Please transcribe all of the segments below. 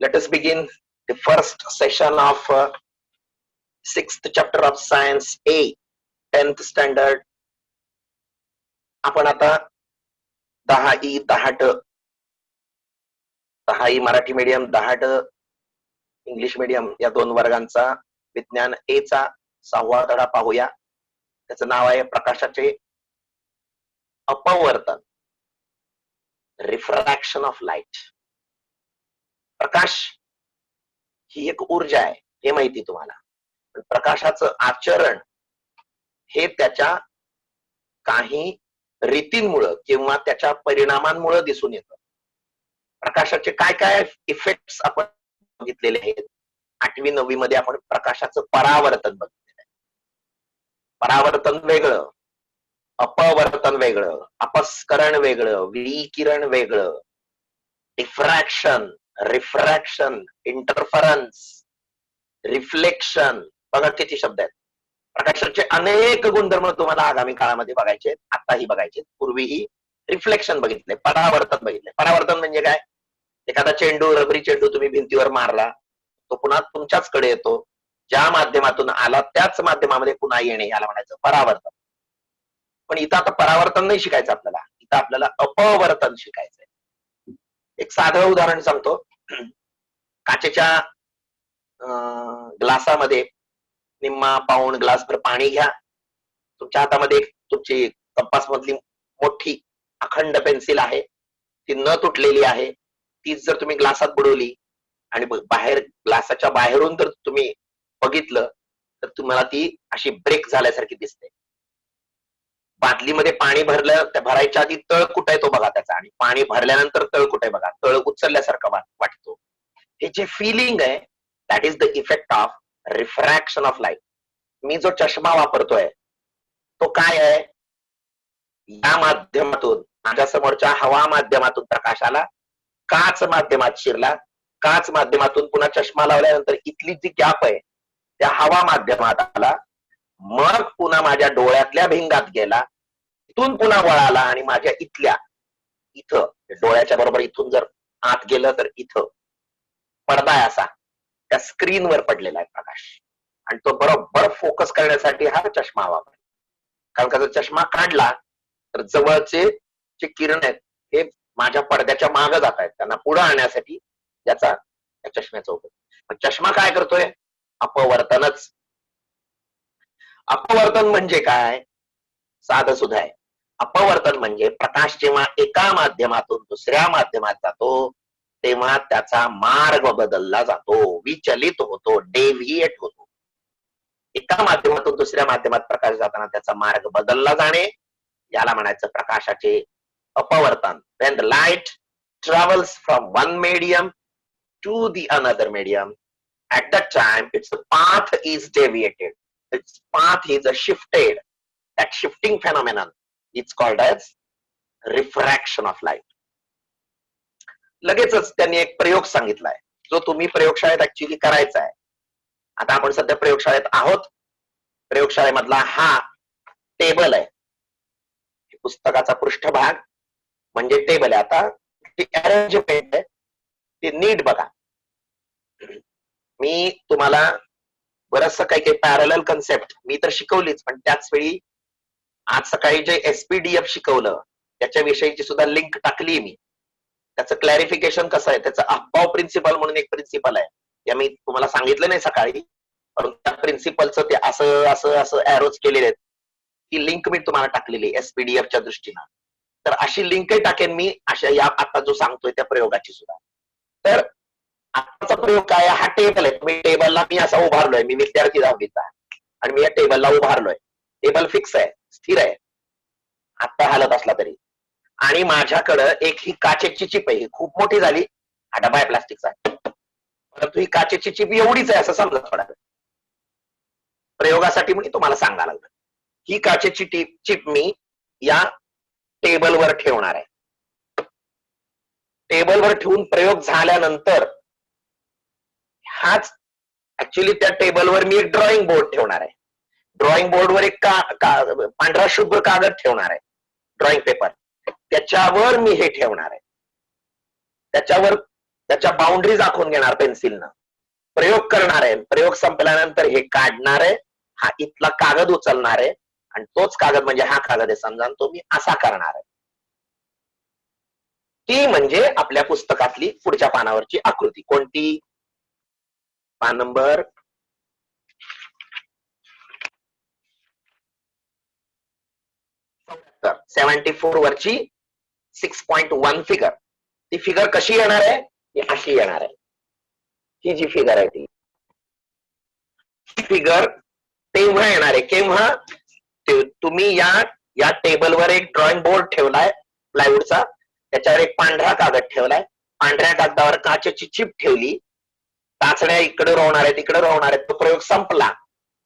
Let us begin the first session of sixth chapter of Science A, 10th standard. आपण आता 10E 10 Marathi medium 10 English medium या दोन वर्गांचा विज्ञान ए चा 6वा धडा पाहूया. त्याचं नाव आहे प्रकाशाचे अपवर्तन, रिफ्रॅक्शन ऑफ लाईट. प्रकाश ही एक ऊर्जा आहे हे माहिती तुम्हाला, पण प्रकाशाचं आचरण हे त्याच्या काही रीतींमुळे किंवा त्याच्या परिणामांमुळे दिसून येतं. प्रकाशाचे काय काय इफेक्ट्स आपण बघितलेले आहेत. 8वी 9वी मध्ये आपण प्रकाशाचं परावर्तन बघितलेलं आहे. परावर्तन वेगळं, अपवर्तन वेगळं, अपस्करण वेगळं, विकिरण वेगळं, डिफ्रॅक्शन, रिफ्रॅक्शन, इंटरफरन्स, रिफ्लेक्शन. बघा किती शब्द आहेत. प्रकाशाचे अनेक गुणधर्म तुम्हाला आगामी काळामध्ये बघायचे, आताही बघायचे. पूर्वीही रिफ्लेक्शन बघितले, परावर्तन बघितले. परावर्तन म्हणजे काय? एखादा चेंडू, रबरी चेंडू तुम्ही भिंतीवर मारला, तो पुन्हा तुमच्याच कडे येतो. ज्या माध्यमातून आला त्याच माध्यमामध्ये पुन्हा येणे, याला म्हणायचं परावर्तन. पण इथं आता परावर्तन नाही शिकायचं आपल्याला, इथं आपल्याला अपवर्तन शिकायचंय. एक साधं उदाहरण सांगतो. काचेच्या ग्लासामध्ये निम्मा पाऊण ग्लास भर पाणी घ्या. तुमच्या हातामध्ये तुमची कंपास मधली मोठी अखंड पेन्सिल आहे, ती न तुटलेली आहे. तीच जर तुम्ही ग्लासात बुडवली आणि बाहेर ग्लासाच्या बाहेरून जर तुम्ही बघितलं तर तुम्हाला ती अशी ब्रेक झाल्यासारखी दिसते. बादलीमध्ये पाणी भरलं, त्या भरायच्या आधी तळ कुठायतो बघा त्याचा, आणि पाणी भरल्यानंतर तळ कुठे बघा, तळ उचलल्यासारखा वाटतो. हे जे फिलिंग आहे, that is the effect of refraction of light. मी जो चष्मा वापरतोय तो काय आहे? या माध्यमातून, माझ्या समोरच्या हवा माध्यमातून प्रकाश आला, काच माध्यमात शिरला, काच माध्यमातून पुन्हा चष्मा लावल्यानंतर इथली जी गॅप आहे त्या हवा माध्यमात आला, मग पुन्हा माझ्या डोळ्यातल्या भिंगात गेला, इथून पुन्हा वळाला आणि माझ्या इथं डोळ्याच्या बरोबर इथून जर आत गेलं तर इथं पडदा आहे असा, त्या स्क्रीनवर पडलेला आहे प्रकाश. आणि तो बरोबर फोकस करण्यासाठी हा चष्मा वापरला. कारण का जर चष्मा काढला तर जवळचे जे किरण आहेत हे माझ्या पडद्याच्या मागे जात आहेत, त्यांना पुढे आणण्यासाठी याचा चष्म्याचा उपयोग. चष्मा काय करतोय? अपवर्तनच. अपवर्तन म्हणजे काय? साधं सुद्धा आहे. अपवर्तन म्हणजे प्रकाश जेव्हा एका माध्यमातून दुसऱ्या माध्यमात जातो तेव्हा त्याचा मार्ग बदलला जातो, विचलित होतो, डेव्हिएट होतो. एका माध्यमातून दुसऱ्या माध्यमात प्रकाश जाताना त्याचा मार्ग बदलला जाणे, याला म्हणायचं प्रकाशाचे अपवर्तन. When the light travels from one medium to the another medium, at that time its path is deviated. Its path is shifted. That shifting phenomenon is called as refraction of light. लगेचच त्यांनी एक प्रयोग सांगितलाय जो तुम्ही प्रयोगशाळेत actually करायचा आहे. आता आपण सध्या प्रयोगशाळेत आहोत. प्रयोगशाळेमधला हा टेबल आहे, पुस्तकाचा पृष्ठभाग म्हणजे टेबल आहे. आता अरेंजमेंट आहे ते नीट बघा. मी तुम्हाला बरचसं काही पॅरलल कन्सेप्ट मी तर शिकवलीच, पण त्याच वेळी आज सकाळी जे एसपीडीएफ शिकवलं त्याच्याविषयीची सुद्धा लिंक टाकली मी. त्याचं क्लॅरिफिकेशन कसं आहे, त्याचं अफबाव प्रिन्सिपल म्हणून एक प्रिन्सिपल आहे, या मी तुम्हाला सांगितलं नाही सकाळी, परंतु त्या प्रिन्सिपलचं ते असं असं असं एरोज केलेले आहेत. ती लिंक मी तुम्हाला टाकलेली एसपीडीएफच्या दृष्टीनं. तर अशी लिंकही टाकेन मी अशा या आता जो सांगतोय त्या प्रयोगाची सुद्धा. तर आताचा प्रयोग काय? हा टेबल आहे. मी टेबलला मी असा उभारलोय, मी विद्यार्थी दहावीचा आणि मी या टेबलला उभारलोय. टेबल फिक्स आहे, स्थिर आहे, आता हालत असला तरी. आणि माझ्याकडं एक ही काचेची चिप आहे, खूप मोठी झाली, हा डबा आहे प्लास्टिकचा, परंतु ही काचेची चिप एवढीच आहे असं समजा. थोडा प्रयोगासाठी मी तुम्हाला सांगायला लागलं. ही काचेची चिप मी या टेबलवर ठेवणार आहे. टेबलवर ठेवून प्रयोग झाल्यानंतर हाच ऍक्च्युअली त्या टेबलवर मी एक ड्रॉइंग बोर्ड ठेवणार आहे. ड्रॉइंग बोर्डवर एक पांढरा शुभ्र कागद ठेवणार आहे, ड्रॉइंग पेपर, त्याच्यावर मी हे ठेवणार आहे. त्याच्यावर त्याच्या बाउंड्रीज आखून घेणार पेन्सिलनं, प्रयोग करणार आहे, प्रयोग संपल्यानंतर हे काढणार आहे, हा इथला कागद उचलणार आहे आणि तोच कागद म्हणजे हा कागद आहे समजा, तो मी असा करणार आहे. ती म्हणजे आपल्या पुस्तकातली पुढच्या पानावरची आकृती. कोणती? पान नंबर 74 वरची 6.1 फिगर. ती फिगर कशी येणार आहे? ती अशी येणार आहे. ही जी फिगर आहे ती फिगर तेव्हा येणार आहे केव्हा? तुम्ही या टेबलवर एक ड्रॉइंग बोर्ड ठेवलाय प्लायवूडचा, त्याच्यावर एक पांढरा कागद ठेवलाय, पांढऱ्या कागदावर काचेची चिप ठेवली, टाचण्या इकडे रोवणार आहे तिकडे रोवणार आहे, तो प्रयोग संपला,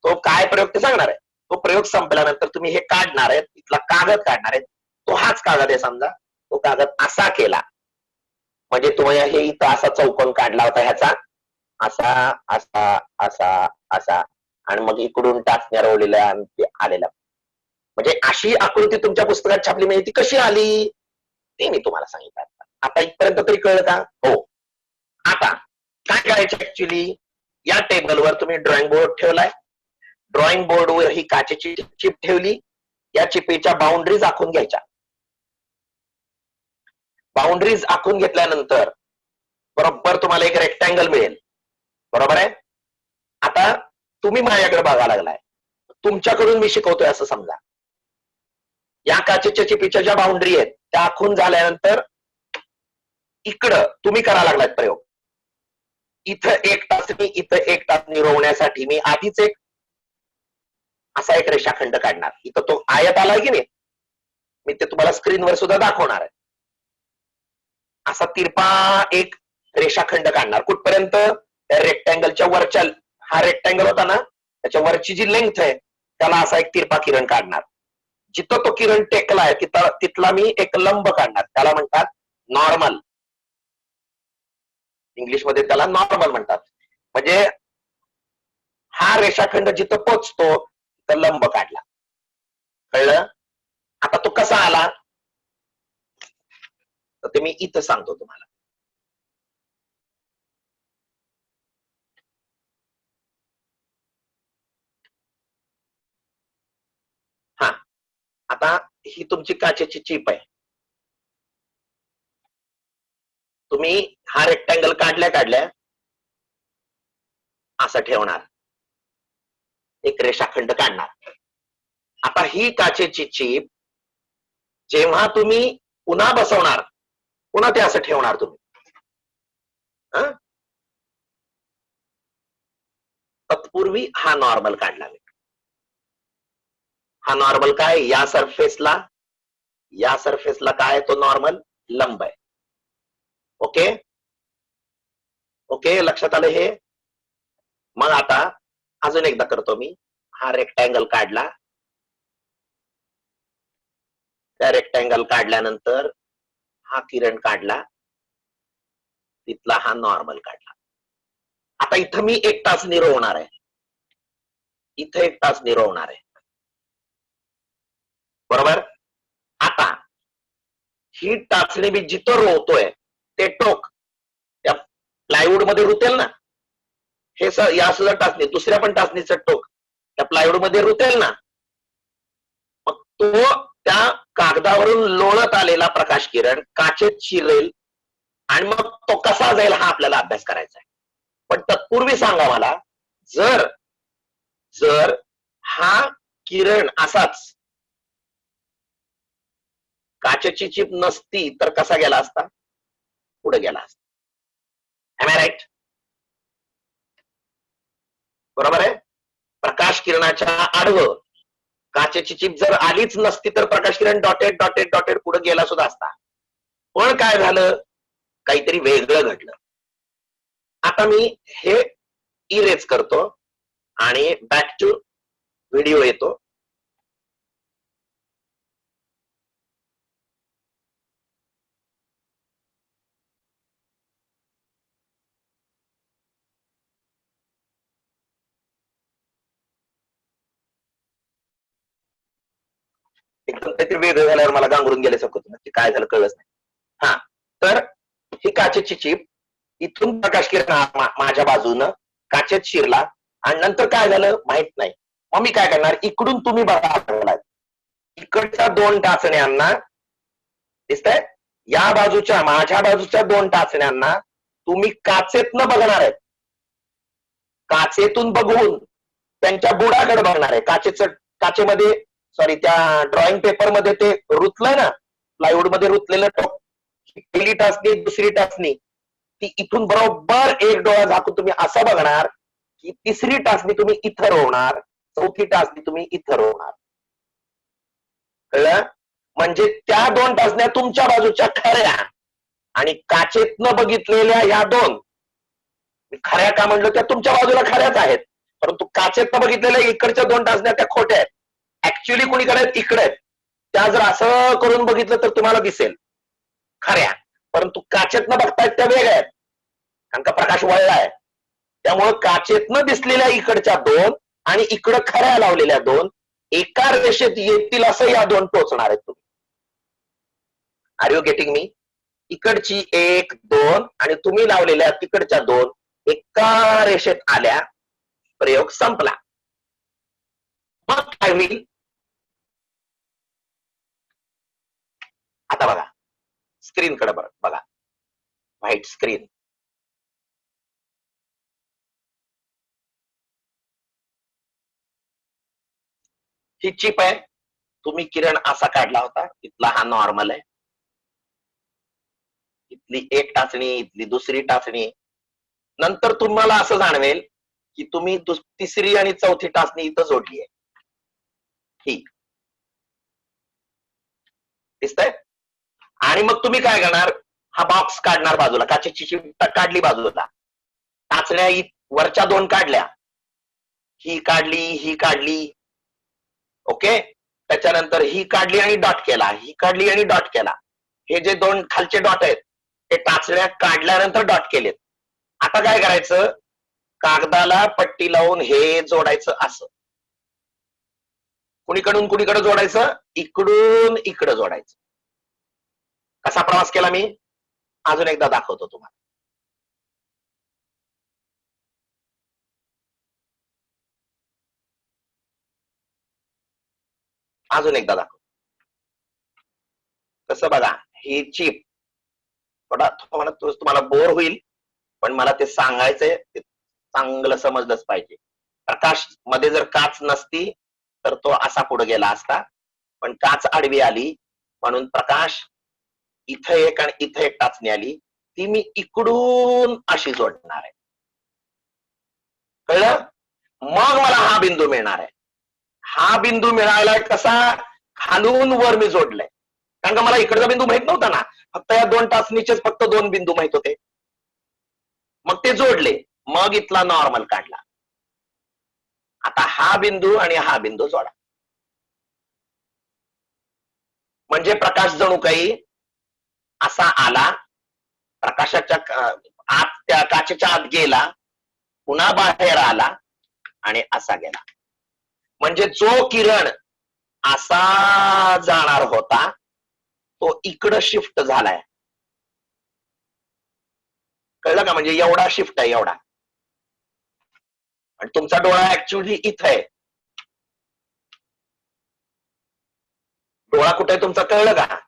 तो काय प्रयोग ते सांगणार आहे. तो प्रयोग संपल्यानंतर तुम्ही हे काढणार आहे, इथला कागद काढणार आहे, तो हाच कागद आहे समजा, तो कागद असा केला म्हणजे तुम्ही हे इथं असा चौकोन काढला होता ह्याचा, असा असा असा असा, आणि मग इकडून टाचण्या रोवलेल्या आणि ते आलेला, म्हणजे अशी आकृती तुमच्या पुस्तकात छापली, म्हणजे ती कशी आली ते मी तुम्हाला सांगितलं. आता इथपर्यंत तरी कळलं का? हो. आता काय करायचं ऍक्च्युली, या टेबलवर तुम्ही ड्रॉइंग बोर्ड ठेवलाय, ड्रॉइंग बोर्डवर ही काचेची चिप ठेवली, या चिपीच्या बाउंड्रीज आखून घ्यायच्या. बाउंड्रीज आखून घेतल्यानंतर बरोबर तुम्हाला एक रेक्टँगल मिळेल, बरोबर आहे. आता तुम्ही माझ्याकडे बघा लागलाय, तुमच्याकडून मी शिकवतोय असं समजा. या काचेच्या चिपीच्या ज्या बाउंड्री आहेत त्या आखून झाल्यानंतर इकडं तुम्ही करा लागलात प्रयोग. इथं एक टाचणी इथं एक टाचणी रोवण्यासाठी मी आधीच एक असा एक रेषाखंड काढणार. इथं तो आयत आलाय की नाही, मी ते तुम्हाला स्क्रीनवर सुद्धा दाखवणार आहे. असा तिरपा एक रेषाखंड काढणार. कुठपर्यंत? रेक्टँगलच्या वरच्या, हा रेक्टँगल होता ना, त्याच्या वरची जी लेंथ आहे त्याला असा एक तिरपा किरण काढणार. जिथं तो किरण टेकलाय तिथला मी एक लंब काढणार, त्याला म्हणतात नॉर्मल. इंग्लिशमध्ये त्याला नॉर्मल म्हणतात. म्हणजे हा रेषाखंड जिथं पोचतो तर लंब काढला. कळलं? आता तो कसा आला तर ते मी इथं सांगतो तुम्हाला. हा, आता ही तुमची काचेची चिप आहे. तुम्ही हा रेक्टँगल काढल्या असं ठेवणार, एक रेषाखंड काढणार. आता ही काचेची चिप जेव्हा तुम्ही पुन्हा बसवणार, पुन्हा ते असं ठेवणार तुम्ही. तत्पूर्वी हा नॉर्मल काढला. हा नॉर्मल काय? या सरफेसला काय तो नॉर्मल लंब आहे. ओके ओके, लक्षात आलं हे? मग आता अजून एकदा करतो मी. हा रेक्टँगल काढला, त्या रेक्टँगल काढल्यानंतर हा किरण काढला, तिथला हा नॉर्मल काढला. आता इथं मी एक तास निरवणार आहे, इथं एक तास निरवणार आहे, बरोबर. आता ही टाचणी मी जिथं रोवतोय ते टोक त्या प्लायवूड मध्ये रुतेल ना, हे या सुद्धा टाचणी, दुसऱ्या पण टाचणीचं टोक त्या प्लायवूड मध्ये रुतेल ना, मग तो त्या कागदावरून लोळत आलेला प्रकाश किरण काचेत शिरेल आणि मग तो कसा जाईल हा आपल्याला अभ्यास करायचा आहे. पण तत्पूर्वी सांगा मला, जर जर हा किरण असाच काचेची चिप नसती तर कसा गेला असता? पुढे गेला असता. Am I right? बरोबर आहे. प्रकाश किरणाच्या आडवं काचेची चिप जर आलीच नसती तर प्रकाश किरण डॉटेड डॉटेड डॉटेड पुढे गेला सुद्धा असता. पण काय झालं? काहीतरी वेगळं घडलं. आता मी हे इरेज करतो आणि बॅक टू व्हिडिओ येतो. एकदम काहीतरी वेगळं झाल्यावर मला गांगरून गेल्यासारखं होतं, काय झालं कळलंच नाही. हा, तर ही काचेची चिप इथून प्रकाश किरण माझ्या बाजूनं काचेत शिरला आणि नंतर काय झालं माहित नाही. मग मी काय करणार, इकडून तुम्ही बघा लागलाय, इकडच्या 2 टाचण्यांना दिसतंय, या बाजूच्या माझ्या बाजूच्या 2 टाचण्यांना तुम्ही काचेतनं बघणार आहेत. काचेतून बघून त्यांच्या बुडाकडे बघणार आहे. काचेमध्ये सॉरी त्या ड्रॉइंग पेपर मध्ये ते रुतलंय ना, प्लायवूड मध्ये रुतलेलं टोक, पहिली टाचणी दुसरी टाचणी ती इथून बरोबर एक डोळा झाकून तुम्ही असं बघणार की तिसरी टाचणी तुम्ही इथं रोवणार, चौथी टाचणी तुम्ही इथं रोवणार. कळलं? म्हणजे त्या 2 टाचण्या तुमच्या बाजूच्या खऱ्या आणि काचेतनं बघितलेल्या ह्या 2 खऱ्या का म्हणलं, त्या तुमच्या बाजूला खऱ्याच आहेत, परंतु काचेतनं बघितलेल्या इकडच्या 2 टाचण्या त्या खोट्या आहेत. ऍक्च्युअली कुणीकडे आहेत, इकडे आहेत. त्या जर असं करून बघितलं तर तुम्हाला दिसेल खऱ्या, परंतु काचेतनं बघतायत त्या वेगळ्या आहेत, कारण का प्रकाश वळलाय. त्यामुळं काचेतनं दिसलेल्या इकडच्या 2 आणि इकडं खऱ्या लावलेल्या 2 एका रेषेत येतील असं या 2 टोचणार आहेत तुम्ही. Are you getting me? इकडची 1 2 आणि तुम्ही लावलेल्या तिकडच्या 2 एका रेषेत आल्या, प्रयोग संपला. मग काय होईल, आता बघा स्क्रीनकडे बघा, व्हाईट स्क्रीन. ही चिप आहे, तुम्ही किरण असा काढला होता, इथला हा नॉर्मल आहे, इथली 1 टाचणी, इथली दुसरी टाचणी. नंतर तुम्हाला असं जाणवेल की तुम्ही तिसरी आणि चौथी टाचणी इथं जोडली आहे. ठीक दिसतंय? आणि मग तुम्ही काय करणार, हा बॉक्स काढणार बाजूला, काचेची चिप काढली बाजूला, टाचण्या वरच्या 2 काढल्या, ही काढली ही काढली, ओके. त्याच्यानंतर ही काढली आणि डॉट केला, ही काढली आणि डॉट केला. हे जे 2 खालचे डॉट आहेत ते टाचण्या काढल्यानंतर डॉट केलेत. आता काय करायचं, कागदाला पट्टी लावून हे जोडायचं असं. कुणीकडून कुणीकडे जोडायचं, इकडून इकडं जोडायचं. कसा प्रवास केला मी अजून एकदा दाखवतो तुम्हाला. अजून एकदा दाखव. कसं बघा, ही चिप तुम्हाला बोर होईल, पण मला ते सांगायचंय, ते चांगलं समजलंच पाहिजे. प्रकाश मध्ये जर काच नसती तर तो असा पुढे गेला असता, पण काच आडवी आली म्हणून प्रकाश इथं एक आणि इथं एक टाचणी आली, ती मी इकडून अशी जोडणार आहे. कळलं? मग मला हा बिंदू मिळणार आहे. हा बिंदू मिळायला कसा, खालून वर मी जोडलाय, कारण का मला इकडचा बिंदू माहित नव्हता ना, फक्त या 2 टाचणीचेच फक्त 2 बिंदू माहित होते. मग ते जोडले, मग इथला नॉर्मल काढला. आता हा बिंदू आणि हा बिंदू जोडा, म्हणजे प्रकाश जणू काही असा आला, प्रकाशाच्या आत त्या काचेच्या आत गेला, पुन्हा बाहेर आला आणि असा गेला. म्हणजे जो किरण असा जाणार होता तो इकडं शिफ्ट झालाय. कळलं का? म्हणजे एवढा शिफ्ट आहे, एवढा. आणि तुमचा डोळा ऍक्च्युअली इथं आहे. डोळा कुठे आहे तुमचा, कळलं का?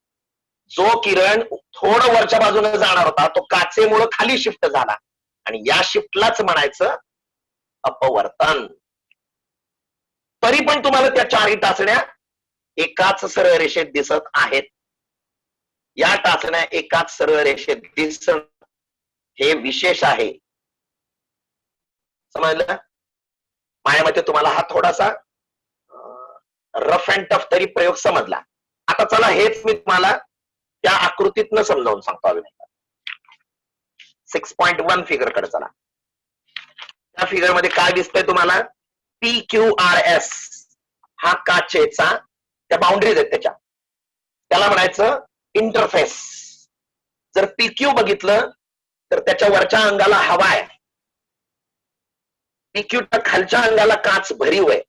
जो किरण थोडं वरच्या बाजूने जाणार होता तो काचेमुळे खाली शिफ्ट झाला, आणि या शिफ्टलाच म्हणायचं अपवर्तन. तरी पण तुम्हाला त्या 4ही टाचण्या एकाच सरळ रेषेत दिसत आहेत. या टाचण्या एकाच सरळ रेषेत दिसणं हे विशेष आहे. समजलं? माझ्या मते तुम्हाला हा थोडासा रफ अँड टफ तरी प्रयोग समजला. आता चला हेच मी तुम्हाला त्या आकृतीतनं समजावून सांगतो. अजून 6.1 फिगर कडे चला. त्या फिगर मध्ये काय दिसतंय तुम्हाला, PQRS हा काचेचा, त्या बाउंड्रीज आहेत त्याला म्हणायचं इंटरफेस. जर PQ बघितलं तर त्याच्या वरच्या अंगाला हवा आहे, PQच्या खालच्या अंगाला काच भरीव आहे,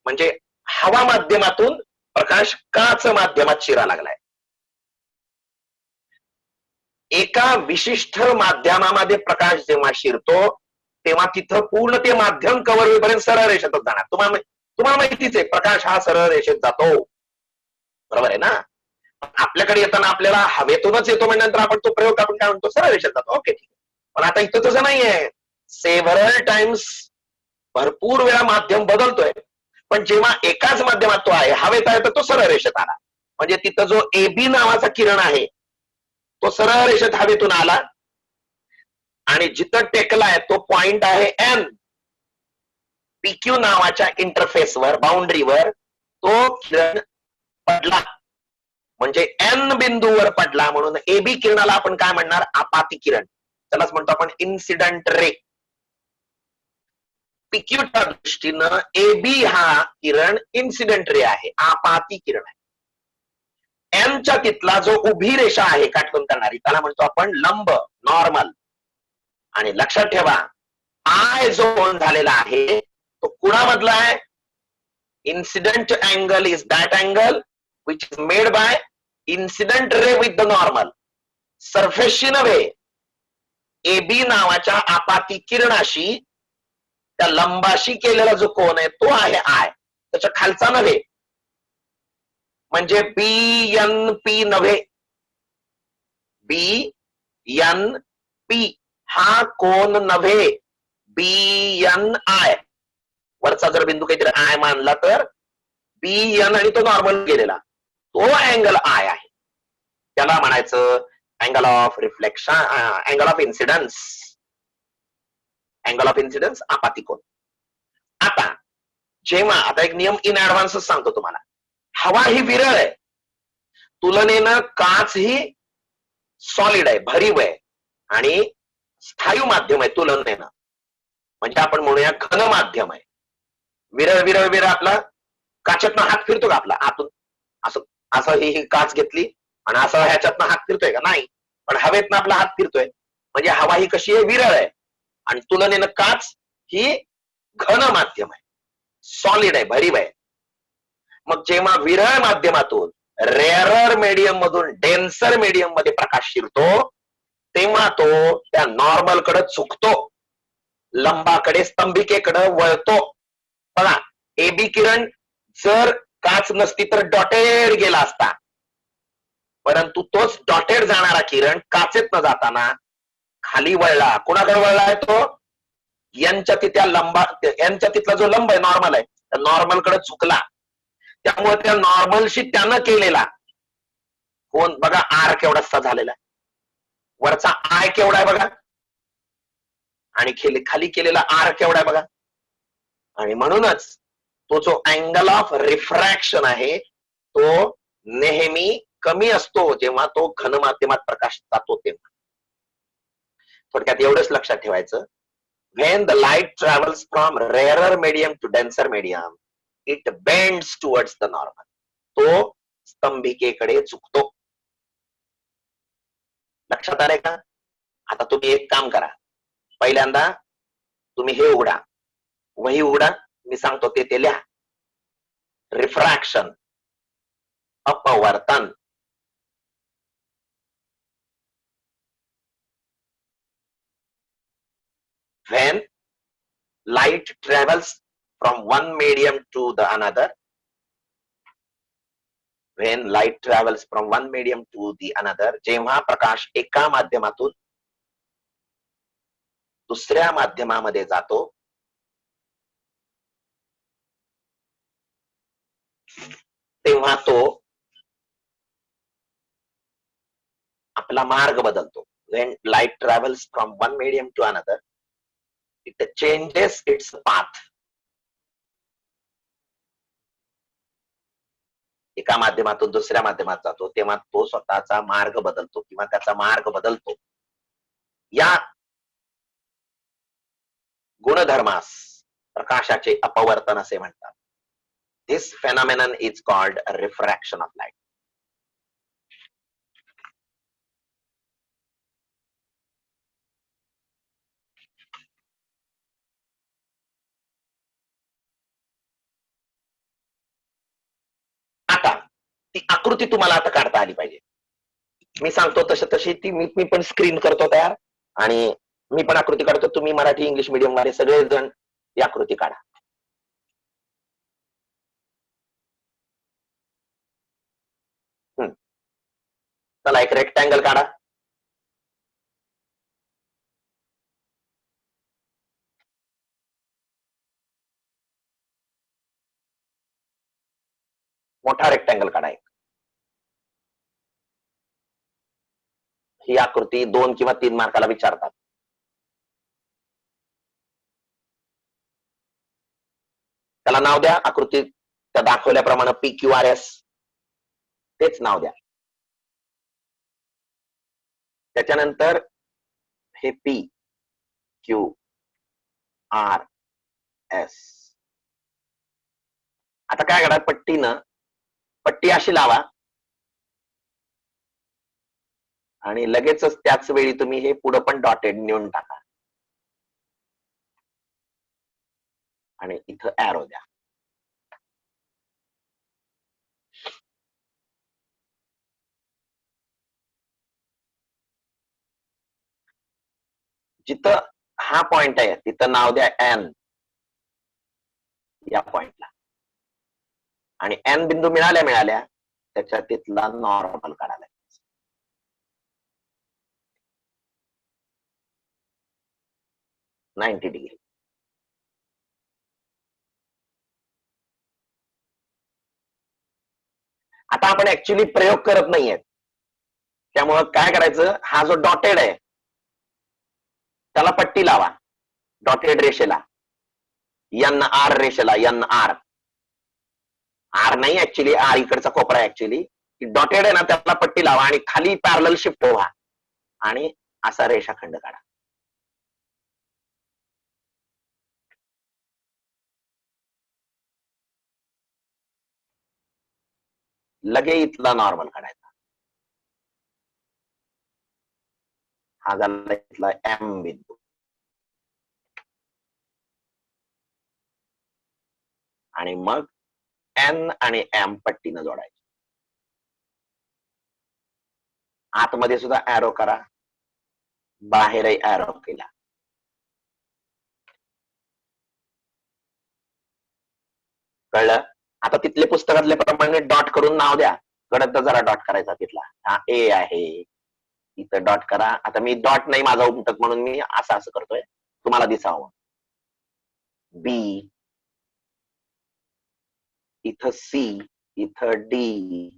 म्हणजे हवा माध्यमातून प्रकाश काच माध्यमात शिरा लागलाय. एका विशिष्ट माध्यमामध्ये प्रकाश जेव्हा शिरतो तेव्हा तिथं पूर्ण ते माध्यम कव्हर होईपर्यंत सरळ रेषेतच जाणार. तुम्हाला माहितीच आहे प्रकाश हा सरळ रेषेत जातो, बरोबर आहे ना. आपल्याकडे येताना आपल्याला हवेतूनच येतो म्हणजे आपण तो प्रयोग आपण काय म्हणतो सरळ रेषेत जातो, ओके ठीक आहे. पण आता इथं तसं नाहीये, सेव्हरल टाइम्स भरपूर वेळा माध्यम बदलतोय, पण जेव्हा एकाच माध्यमात तो आहे हवेत आहे तर तो सरळ रेषेत आला. म्हणजे तिथं जो एबी नावाचा किरण आहे तो सरळ रेषेत हवेतून आला आणि जिथं टेकलाय तो पॉइंट आहे एन, पीक्यू नावाच्या इंटरफेसवर बाउंड्रीवर तो किरण पडला, म्हणजे एन बिंदूवर पडला म्हणून एबी किरणाला आपण काय म्हणणार, आपाती किरण. त्यालाच म्हणतो आपण इन्सिडंट रे. पीक्यूच्या दृष्टीनं एबी हा किरण इन्सिडेंट रे आहे, आपाती किरण आहे. एमच्या तिथला जो उभी रेषा आहे काटकोन करणारी त्याला म्हणतो आपण लंब, नॉर्मल. आणि लक्षात ठेवा आय जो कोण झालेला आहे तो कुणामधला आहे, incident angle is that angle which is made by incident ray with the normal. सरफेसशी नव्हे, एबी नावाच्या आपाती किरणाशी त्या लंबाशी केलेला जो कोण आहे तो आहे आय, त्याच्या खालचा नव्हे. म्हणजे बी एन पी नव्हे, बी एन पी हा कोण नव्हे, बी एन आय. वरचा जर बिंदू काहीतरी आय मानला तर बी एन आणि तो नॉर्मल गेलेला तो अँगल आय आहे. त्याला म्हणायचं angle of reflection, angle of incidence. Angle of incidence आपाती कोन. आता जेव्हा आता एक नियम इन ऍडव्हान्स सांगतो तुम्हाला, हवा ही विरळ आहे, तुलनेनं काच ही सॉलिड आहे, भरीव आहे आणि स्थायू माध्यम आहे तुलनेनं. म्हणजे आपण म्हणूया घन माध्यम आहे. विरळ विरळ विरळ आपला काचेतनं हात फिरतो का आपला आतून, असं असं ही काच घेतली आणि असं ह्याच्यातनं हात फिरतोय का, नाही. पण हवेतनं आपला हात फिरतोय म्हणजे हवा ही कशी आहे, विरळ आहे. आणि तुलनेनं काच ही घन माध्यम आहे, सॉलिड आहे, भरीव आहे. मग जेव्हा विरळ माध्यमातून रेअरर मीडियम मधून डेन्सर मीडियम मध्ये प्रकाश शिरतो तेव्हा तो त्या नॉर्मल कडे झुकतो, लंबाकडे स्तंभिकेकडे वळतो. बघा एबी किरण जर काच नसती तर डॉटेड गेला असता, परंतु तोच डॉटेड जाणारा किरण काचेत न जाताना खाली वळला. कोणाकडे वळलाय तो, यांच्या तिथल्या लंबा, यांच्या तिथला जो लंब आहे नॉर्मल आहे त्या नॉर्मल कडे झुकला. त्यामुळे त्या नॉर्मलशी त्यानं केलेला कोण बघा आर केवढासा झालेला आहे, वरचा आय केवढा आहे बघा आणि खाली केलेला आर केवढा आहे बघा. आणि म्हणूनच तो जो अँगल ऑफ रिफ्रॅक्शन आहे तो नेहमी कमी असतो जेव्हा तो घन माध्यमात प्रकाश जातो तेव्हा. थोडक्यात एवढंच लक्षात ठेवायचं, when the light travels from rarer medium to denser medium it bends towards the normal. तो स्तंभिकेकडे झुकतो. लक्षात आलंय का. आता तुम्ही एक काम करा, पहिल्यांदा तुम्ही हे उघडा, वही उघडा, मी सांगतो ते लिहा. रिफ्रॅक्शन, अपवर्तन. when light travels from one medium to the another, when light travels from one medium to the another, जेव्हा प्रकाश एका माध्यमातून दुसऱ्या माध्यमामध्ये जातो तेव्हा तो आपला मार्ग बदलतो. when light travels from one medium to another it changes its path. एका माध्यमातून दुसऱ्या माध्यमात जातो तेव्हा तो स्वतःचा मार्ग बदलतो किंवा त्याचा मार्ग बदलतो. या गुणधर्मास प्रकाशाचे अपवर्तन असे म्हणतात. This phenomenon is called a refraction of light. आता ती आकृती तुम्हाला आता काढता आली पाहिजे. मी सांगतो तशी तशी ती मी पण स्क्रीन करतो तयार, आणि मी पण आकृती काढतो. तुम्ही मराठी इंग्लिश मीडियम वाले सगळेजण ही आकृती काढा. हम्म. चला एक रेक्टँगल काढा. मोठा रेक्टँगल काढा एक. ही आकृती 2 किंवा 3 मार्काला विचारतात. त्याला नाव द्या, आकृतीत त्या दाखवल्याप्रमाणे PQRS तेच नाव द्या. त्याच्यानंतर हे PQRS. आता काय करा, पट्टी अशी लावा आणि लगेचच त्याच वेळी तुम्ही हे पुढे पण डॉटेड नेऊन टाका आणि इथं ऍरो द्या. जिथं हा पॉइंट आहे तिथं नाव द्या एन, या पॉइंटला. आणि एन बिंदू मिळाल्या त्याच्या तिथला नॉर्मल काढायला 90 डिग्री. आता आपण ऍक्च्युली प्रयोग करत नाहीये, त्यामुळं काय करायचं, हा जो डॉटेड आहे त्याला पट्टी लावा डॉटेड रेषेला, NR रेषेला, NR. आर नाही, ऍक्च्युली आर इकडचा कोपरा आहे. ऍक्च्युली डॉटेड आहे ना, त्याला पट्टी लावा आणि खाली पॅरलल शिफ्ट व्हा आणि असा रेषाखंड काढा. लगे इथला नॉर्मल काढायचा. हा झाला इथला एम बिंदू. आणि मग एन आणि एम पट्टीनं जोडायची. आतमध्ये सुद्धा ऍरो करा, बाहेरही ऍरो केला. कळलं? आता तिथले पुस्तकातल्या प्रमाणे डॉट करून नाव द्या. कडक जरा डॉट करायचा तिथला. हा ए आहे, इथं डॉट करा. आता मी डॉट नाही माझा उमटत म्हणून मी असं करतोय, तुम्हाला दिसावं. बी, इथं सी, इथं डी,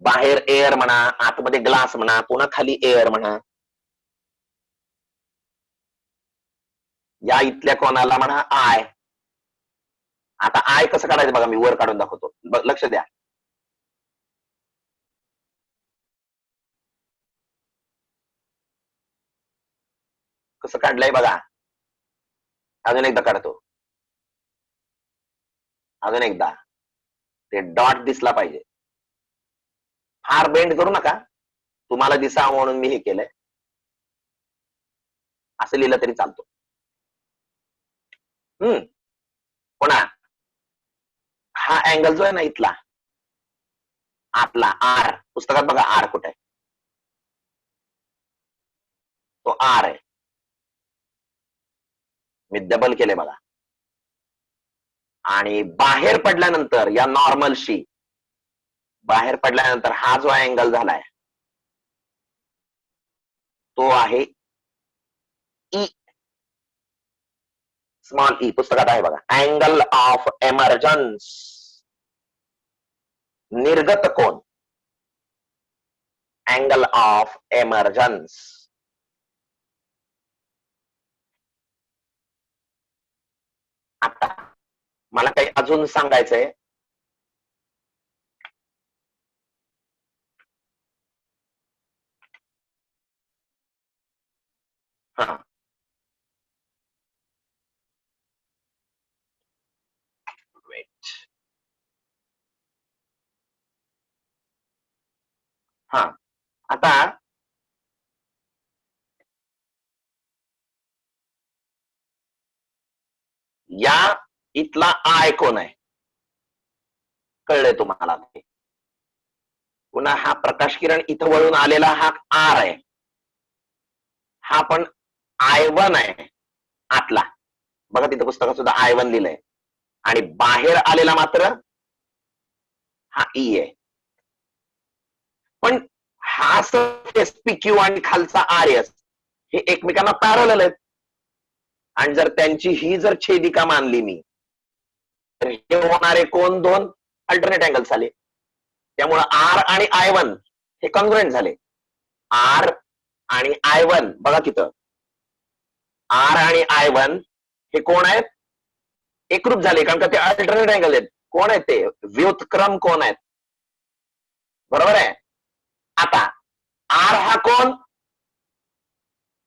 बाहेर एअर म्हणा, आतमध्ये ग्लास म्हणा, पुन्हा खाली एअर म्हणा. या इथल्या कोणाला म्हणा आय. आता आय कसं काढायचं बघा, मी वर काढून दाखवतो, लक्ष द्या. कसं काढलंय बघा. अजून एकदा काढतो, अजून एकदा. ते डॉट दिसला पाहिजे. फार बेंड करू नका, तुम्हाला दिसावं म्हणून मी हे केलंय. असं लिहिलं तरी चालतो. पुन्हा हा अँगल जो आहे ना इथला, आतला आर, पुस्तकात बघा आर कुठे आहे, तो आर आहे. मी डबल केले बघा. आणि बाहेर पडल्यानंतर या नॉर्मलशी बाहेर पडल्यानंतर हा जो अँगल झालाय तो आहे ई, स्मॉल ई, पुस्तकात आहे बघा. अँगल ऑफ एमर्जन्स, निर्गत कोन, अँगल ऑफ एमर्जन्स. आता मला काही अजून सांगायचंय. हा, हा, आता या इथला आय कोण आहे, कळलंय तुम्हाला? पुन्हा हा प्रकाश किरण इथं वळून आलेला हा आर आहे, हा पण I1 आहे आतला, बघा तिथं पुस्तकात सुद्धा I1 लिहिलंय, आणि बाहेर आलेला मात्र हा ई आहे. पण हा SPQ आणि खालचा RS हे एकमेकांना पॅरलल आहेत, आणि जर त्यांची ही जर छेदिका मानली मी, तर हे होणारे कोण दोन अल्टरनेट अँगल्स आले. त्यामुळे आर आणि I1 हे कॉन्ग्रुएंट झाले. आर आणि I1 बघा तिथं, आर आणि I1 हे कोण आहेत, एकरूप झाले, कारण का ते अल्टरनेट अँगल आहेत. कोण आहेत ते, व्युत्क्रम कोण आहेत, बरोबर आहे. आता आर हा कोण,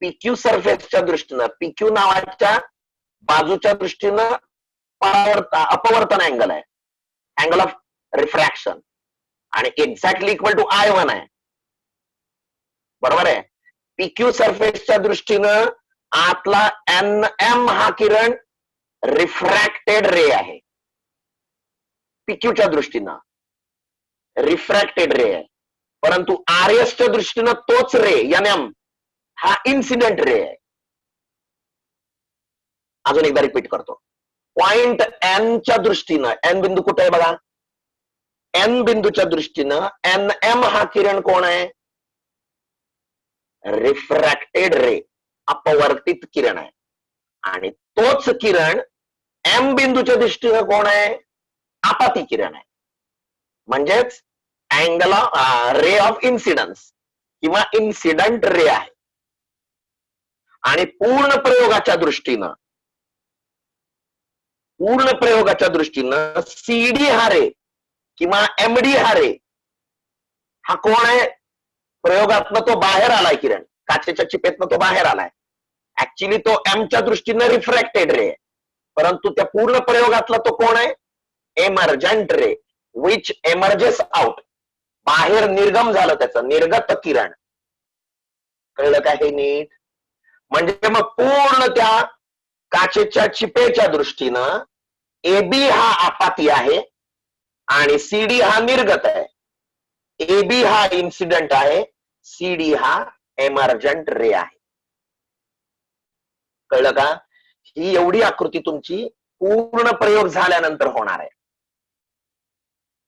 PQ सरफेसच्या दृष्टीनं, PQ नावाच्या बाजूच्या दृष्टीनं अपवर्तन अँगल आहे, अँगल ऑफ रिफ्रॅक्शन, आणि एक्झॅक्टली इक्वल टू I1 आहे, बरोबर आहे. PQ सरफेसच्या दृष्टीनं आतला NM हा किरण रिफ्रॅक्टेड रे आहे, PQच्या दृष्टीनं रिफ्रॅक्टेड रे आहे, परंतु RSच्या दृष्टीनं तोच रे NM हा इन्सिडेंट रे आहे. अजून एकदा रिपीट करतो. पॉइंट N च्या दृष्टीनं, N बिंदू कुठे आहे बघा, N बिंदूच्या दृष्टीनं NM हा किरण कोण आहे, रिफ्रॅक्टेड रे, अपवर्तित किरण आहे, आणि तोच किरण M बिंदूच्या दृष्टीनं कोण आहे, आपाती किरण आहे, म्हणजेच अँगल रे ऑफ इन्सिडन्स किंवा इन्सिडंट रे आहे. आणि पूर्ण प्रयोगाच्या दृष्टीनं CD हा रे किंवा MD हा रे हा कोण आहे, प्रयोगातनं तो बाहेर आलाय किरण, काचेच्या चिपेतनं तो बाहेर आलाय, ऍक्च्युली तो एमच्या दृष्टीनं रिफ्रॅक्टेड रे, परंतु त्या पूर्ण प्रयोगातला तो कोण आहे, एमर्जंट रे, विच एमर्जेस आउट, बाहेर निर्गम झालं त्याचं, निर्गत किरण. कळलं का हे नीट? म्हणजे मग पूर्ण त्या काचेच्या चिपेच्या दृष्टीनं AB हा आपाती आहे आणि CD हा निर्गत आहे. AB हा इन्सिडेंट आहे, CD हा एमर्जंट रे आहे. कळलं का? ही एवढी आकृती तुमची पूर्ण प्रयोग झाल्यानंतर होणार आहे.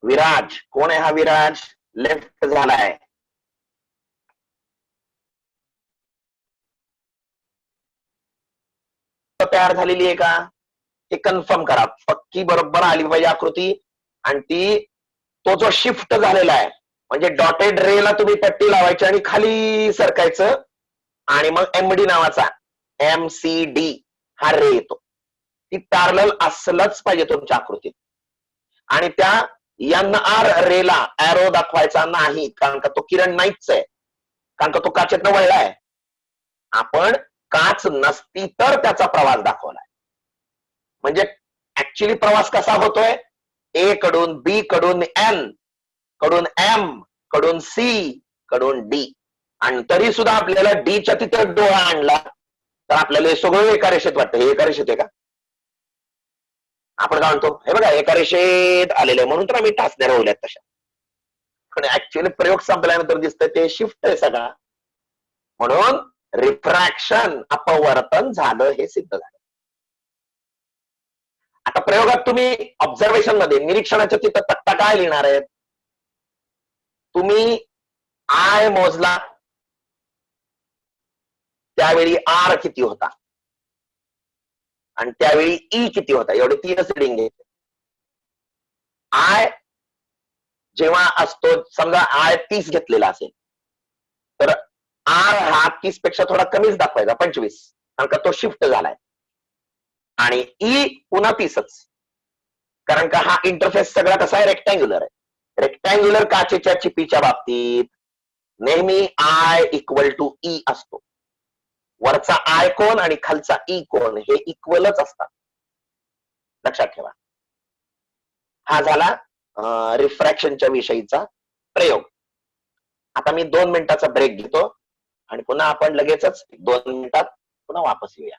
विराज कोण आहे, हा विराज लेफ्ट झालाय. तयार झालेली आहे का हे कन्फर्म करा. पक्की बरोबर आली पाहिजे आकृती, आणि ती तो जो शिफ्ट झालेला आहे, म्हणजे डॉटेड रे ला तुम्ही पट्टी लावायची आणि खाली सरकायचं, आणि मग MD नावाचा MCD हा रे येतो. ती पॅरलल असलंच पाहिजे तुमच्या आकृतीत, आणि त्या NR रेला एरो दाखवायचा नाही, कारण का तो किरण नाहीच आहे, कारण का तो काचेतनं वळलाय. आपण काच नसती तर त्याचा प्रवास दाखवलाय. म्हणजे ऍक्च्युली प्रवास कसा होतोय, A कडून B कडून N कडून M कडून C कडून D, आणि तरी सुद्धा आपल्याला Dच्या तिथे डोळा आणला तर आपल्याला हे सगळं एका रेषेत वाटतं. हे एका रेषेत आहे का? आपण काय म्हणतो, हे बघा एका रेषेत आलेलं आहे, म्हणून तर आम्ही टाचण्या रोवल्यात तशा. पण ऍक्च्युअली प्रयोग संपल्यानंतर दिसतंय ते शिफ्ट आहे सगळा, म्हणून रिफ्रॅक्शन अपवर्तन झालं हे सिद्ध झालं. आता प्रयोगात तुम्ही ऑब्झर्वेशन मध्ये, निरीक्षणाच्या तिथं तक्ता काय लिहिणार आहेत, तुम्ही आय मोजला त्यावेळी आर किती होता आणि त्यावेळी ई किती होता, एवढे 3च रिडिंग घ्यायचे. आय जेव्हा असतो, समजा आय 30 घेतलेला असेल तर आर हा 30 पेक्षा थोडा कमीच दाखवायचा, 25, कारण का तो शिफ्ट झालाय, आणि ई पुन्हा 30च, कारण का हा इंटरफेस सगळा कसा आहे, रेक्टँग्युलर आहे. रेक्टँग्युलर काचेच्या चिपीच्या बाबतीत नेहमी आय इक्वल टू ई असतो. वरचा आय कोण आणि खालचा ई कोण हे इक्वलच असतात, लक्षात ठेवा. हा झाला रिफ्रॅक्शनच्या विषयीचा प्रयोग. आता मी 2 मिनिटाचा ब्रेक घेतो आणि पुन्हा आपण लगेचच 2 मिनिटात पुन्हा वापस येऊया.